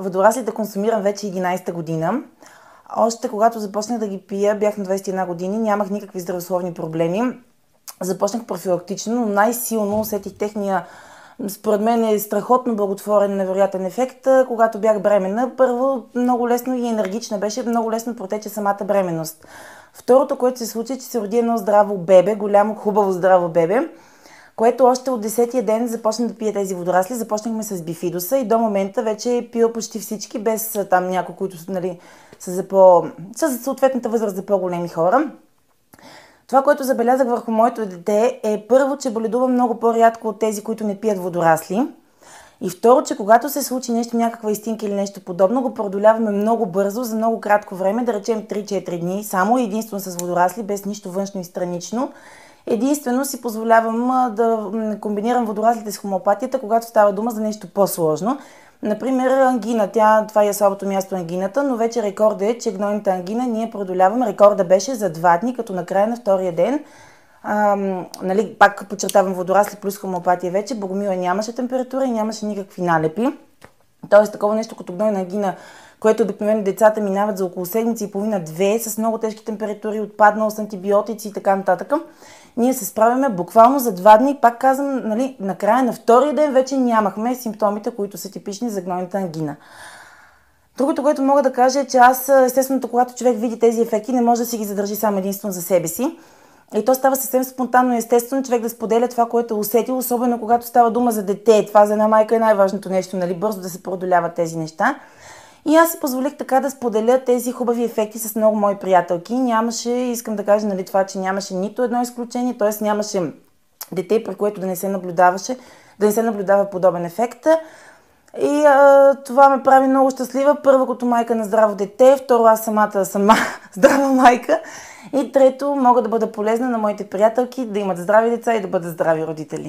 водораслите консумирам вече 11-та година. Още когато започнах да ги пия, бях на 21 години, нямах никакви здравословни проблеми. Започнах профилактично, но най-силно усетих техния, според мен е страхотно благотворен, невероятен ефект, когато бях бременна. Първо, много лесно и енергична беше, много лесно протече самата бременност. Второто, което се случи, че се роди едно здраво бебе, голямо, хубаво здраво бебе, което още от 10-тия ден започна да пие тези водорасли. Започнахме с бифидоса и до момента вече е пил почти всички, без там някои, които са за съответната възраст за по-големи хора. Това, което забелязах върху моето дете е първо, че боледува много по-рядко от тези, които не пият водорасли. И второ, че когато се случи нещо, някаква истинка или нещо подобно, го преодоляваме много бързо, за много кратко време, да речем 3-4 дни, само единствено с водорасли, без нищо външно и странично. Единствено си позволявам да комбинирам водораслите с хомеопатията, когато става дума за нещо по-сложно. Например, ангина. Това е слабото място ангината, но вече рекордът е, че гнойната ангина ние преодоляваме. Рекорда беше за 2 дни, като накрая на втория ден. Пак подчертавам, водорасли плюс хомеопатия вече. Богомила нямаше температура и нямаше никакви налепи. Тоест такова нещо като гнойна ангина, което обикновено децата минават за около седмица и половина-2 с много тежки температури, отпаднал с антибиотици и така нататък. Ние се справяме буквално за 2 дни. Пак казвам, накрая на втория ден вече нямахме симптомите, които са типични за гнойната ангина. Другото, което мога да кажа е, че аз, естествено, когато човек види тези ефекти, не може да си ги задържи само единствено за себе си. И то става съвсем спонтанно и естествено човек да споделя това, което е усетил, особено когато става дума за дете. Това за една майка е най-важното нещо, бързо да се преодоляват тези неща. И аз си позволих така да споделя тези хубави ефекти с много мои приятелки. Искам да кажа, това, че нямаше нито едно изключение, т.е. нямаше дете, при което да не се наблюдава подобен ефект. И това ме прави много щастлива. Първо, като майка на здраво дете, второ, аз самата сама здрава майка. И трето, мога да бъда полезна на моите приятелки да имат здрави деца и да бъдат здрави родители.